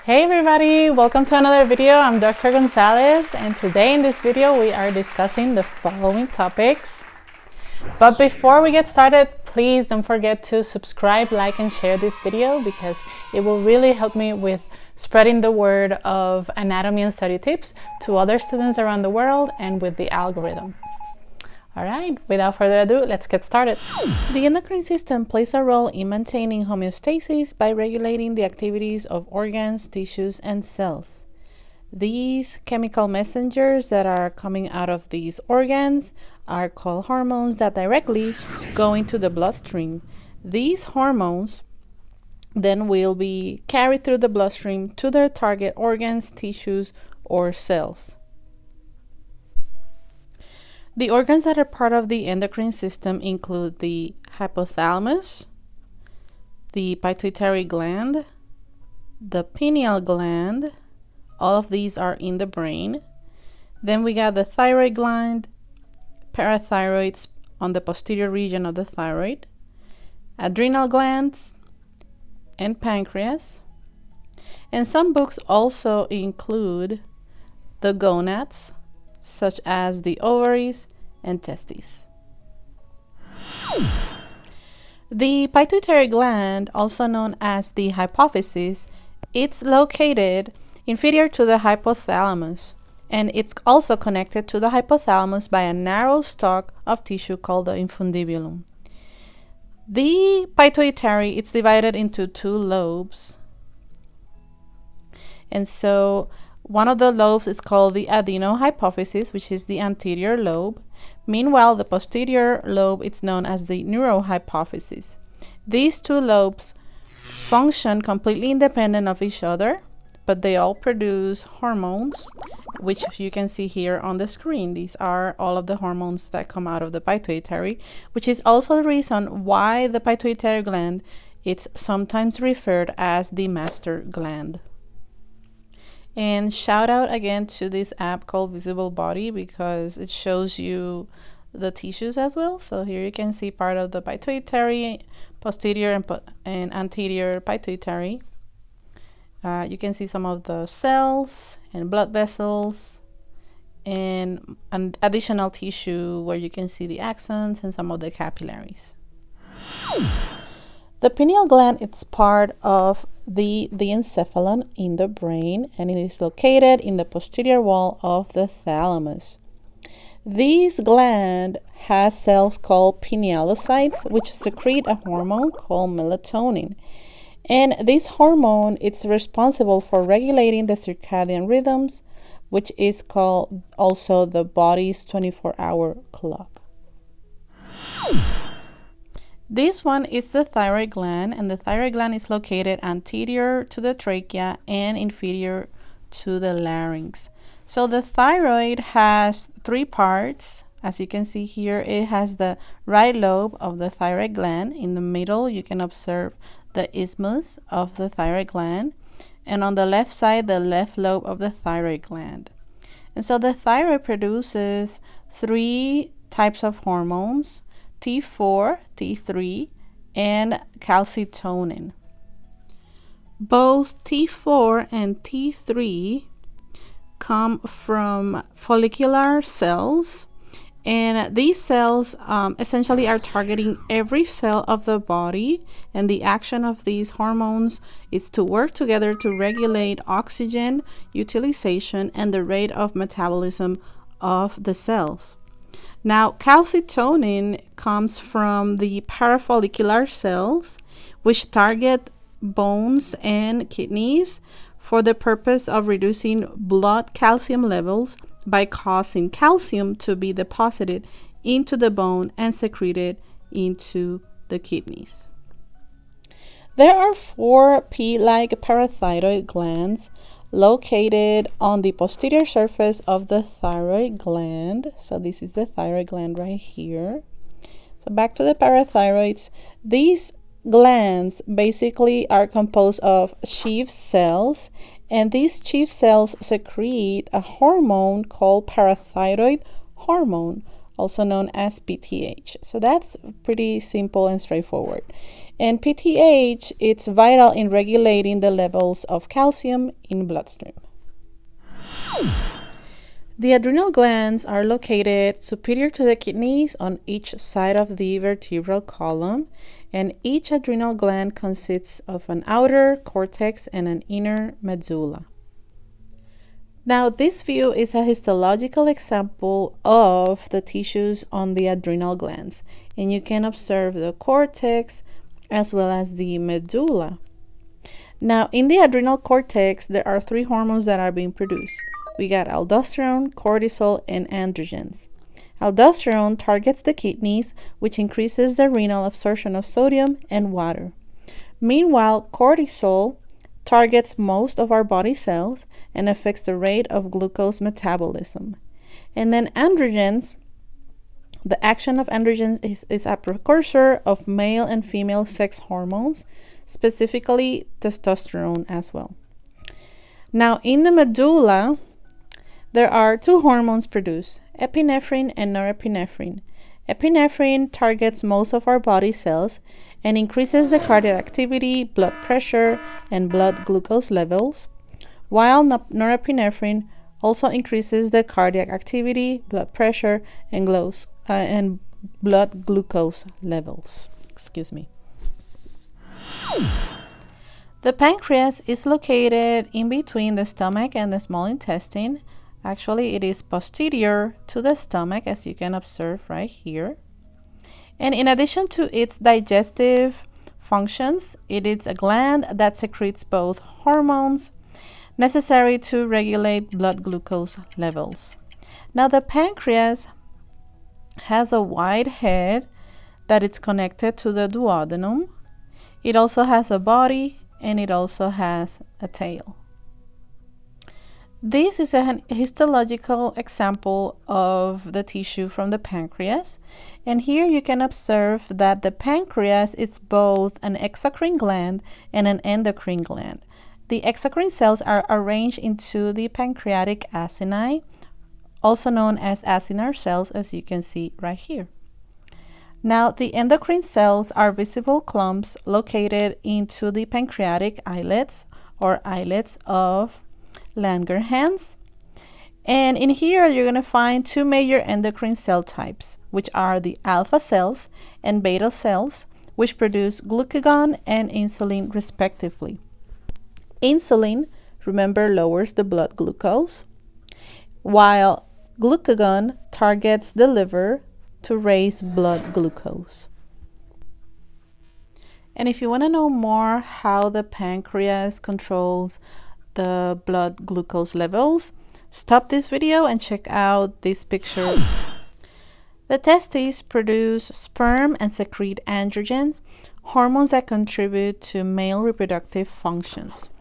Hey everybody, welcome to another video. I'm Dr. Gonzalez, and today in this video we are discussing the following topics. But before we get started, please don't forget to subscribe, like, and share this video because it will really help me with spreading the word of anatomy and study tips to other students around the world and with the algorithm. Alright, without further ado, let's get started. The endocrine system plays a role in maintaining homeostasis by regulating the activities of organs, tissues, and cells. These chemical messengers that are coming out of these organs are called hormones that directly go into the bloodstream. These hormones then will be carried through the bloodstream to their target organs, tissues, or cells. The organs that are part of the endocrine system include the hypothalamus, the pituitary gland, the pineal gland. All of these are in the brain. Then we got the thyroid gland, parathyroids on the posterior region of the thyroid, adrenal glands, and pancreas. And some books also include the gonads, such as the ovaries and testes. The pituitary gland, also known as the hypophysis, it's located inferior to the hypothalamus, and it's also connected to the hypothalamus by a narrow stalk of tissue called the infundibulum. The pituitary, it's divided into two lobes, and so one of the lobes is called the adenohypophysis, which is the anterior lobe. Meanwhile, the posterior lobe is known as the neurohypophysis. These two lobes function completely independent of each other, but they all produce hormones, which you can see here on the screen. These are all of the hormones that come out of the pituitary, which is also the reason why the pituitary gland is sometimes referred as the master gland. And shout out again to this app called Visible Body because it shows you the tissues as well. So here you can see part of the pituitary, posterior and anterior pituitary. You can see some of the cells and blood vessels and an additional tissue where you can see the axons and some of the capillaries. The pineal gland is part of the encephalon in the brain, and it is located in the posterior wall of the thalamus. This gland has cells called pinealocytes, which secrete a hormone called melatonin. And this hormone is responsible for regulating the circadian rhythms, which is called also the body's 24-hour clock. This one is the thyroid gland, and the thyroid gland is located anterior to the trachea and inferior to the larynx. So the thyroid has three parts. As you can see here, it has the right lobe of the thyroid gland. In the middle, you can observe the isthmus of the thyroid gland, and on the left side, the left lobe of the thyroid gland. And so the thyroid produces three types of hormones: T4, T3, and calcitonin. Both T4 and T3 come from follicular cells, and these cells essentially are targeting every cell of the body, and the action of these hormones is to work together to regulate oxygen utilization and the rate of metabolism of the cells. Now, calcitonin comes from the parafollicular cells, which target bones and kidneys for the purpose of reducing blood calcium levels by causing calcium to be deposited into the bone and secreted into the kidneys. There are 4 pea-like parathyroid glands located on the posterior surface of the thyroid gland. So this is the thyroid gland right here. So back to the parathyroids. These glands basically are composed of sheath cells, and these sheath cells secrete a hormone called parathyroid hormone, also known as PTH. So that's pretty simple and straightforward. And PTH, it's vital in regulating the levels of calcium in bloodstream. The adrenal glands are located superior to the kidneys on each side of the vertebral column, and each adrenal gland consists of an outer cortex and an inner medulla. Now, this view is a histological example of the tissues on the adrenal glands, and you can observe the cortex as well as the medulla. Now, in the adrenal cortex, there are 3 hormones that are being produced. We got aldosterone, cortisol, and androgens. Aldosterone targets the kidneys, which increases the renal absorption of sodium and water. Meanwhile, cortisol targets most of our body cells and affects the rate of glucose metabolism. And then androgens, the action of androgens is a precursor of male and female sex hormones, specifically testosterone as well. Now, in the medulla, there are 2 hormones produced, epinephrine and norepinephrine. Epinephrine targets most of our body cells and increases the cardiac activity, blood pressure, and blood glucose levels, while norepinephrine also increases the cardiac activity, blood pressure, and blood glucose levels. Excuse me. The pancreas is located in between the stomach and the small intestine. Actually, it is posterior to the stomach, as you can observe right here. And in addition to its digestive functions, it is a gland that secretes both hormones necessary to regulate blood glucose levels. Now, the pancreas has a wide head that is connected to the duodenum. It also has a body and it also has a tail. This is a histological example of the tissue from the pancreas, and here you can observe that the pancreas is both an exocrine gland and an endocrine gland. The exocrine cells are arranged into the pancreatic acini, also known as acinar cells, as you can see right here. Now, the endocrine cells are visible clumps located into the pancreatic islets or islets of Langerhans. And in here, you're going to find 2 major endocrine cell types, which are the alpha cells and beta cells, which produce glucagon and insulin respectively. Insulin, remember, lowers the blood glucose, while glucagon targets the liver to raise blood glucose. And if you want to know more how the pancreas controls the blood glucose levels, stop this video and check out this picture. The testes produce sperm and secrete androgens, hormones that contribute to male reproductive functions.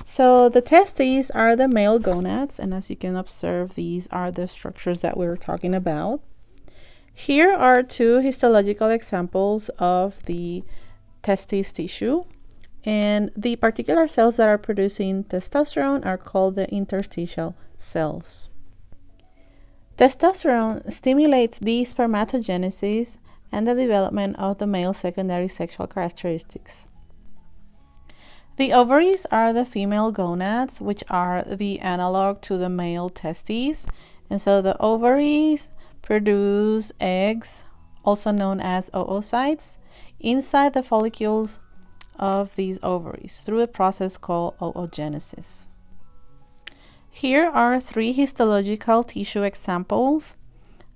So the testes are the male gonads, and as you can observe, these are the structures that we were talking about. Here are 2 histological examples of the testis tissue. And the particular cells that are producing testosterone are called the interstitial cells. Testosterone stimulates the spermatogenesis and the development of the male secondary sexual characteristics. The ovaries are the female gonads, which are the analog to the male testes. And so the ovaries produce eggs, also known as oocytes, inside the follicles of these ovaries through a process called oogenesis. Here are 3 histological tissue examples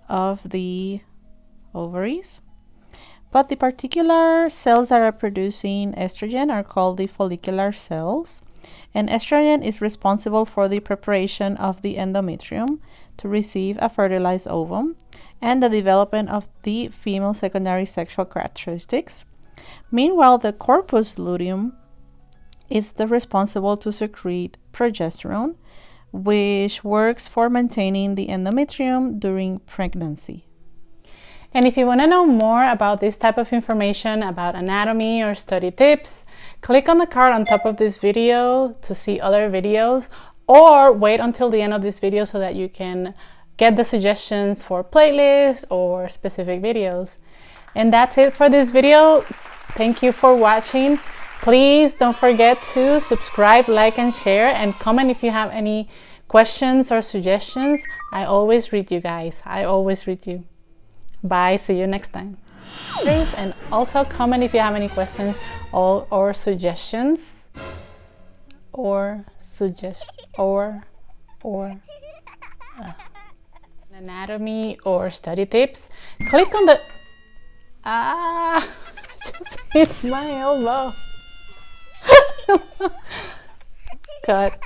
of the ovaries, but the particular cells that are producing estrogen are called the follicular cells, and estrogen is responsible for the preparation of the endometrium to receive a fertilized ovum and the development of the female secondary sexual characteristics. Meanwhile, the corpus luteum is responsible to secrete progesterone, which works for maintaining the endometrium during pregnancy. And if you want to know more about this type of information about anatomy or study tips, click on the card on top of this video to see other videos, or wait until the end of this video so that you can get the suggestions for playlists or specific videos. And that's it for this video. Thank you for watching. Please don't forget to subscribe, like, and share, and comment if you have any questions or suggestions. I always read you guys. I always read you. Bye. See you next time. Please, and also comment if you have any questions or suggestions anatomy or study tips. Click on the I just hit my elbow. Cut.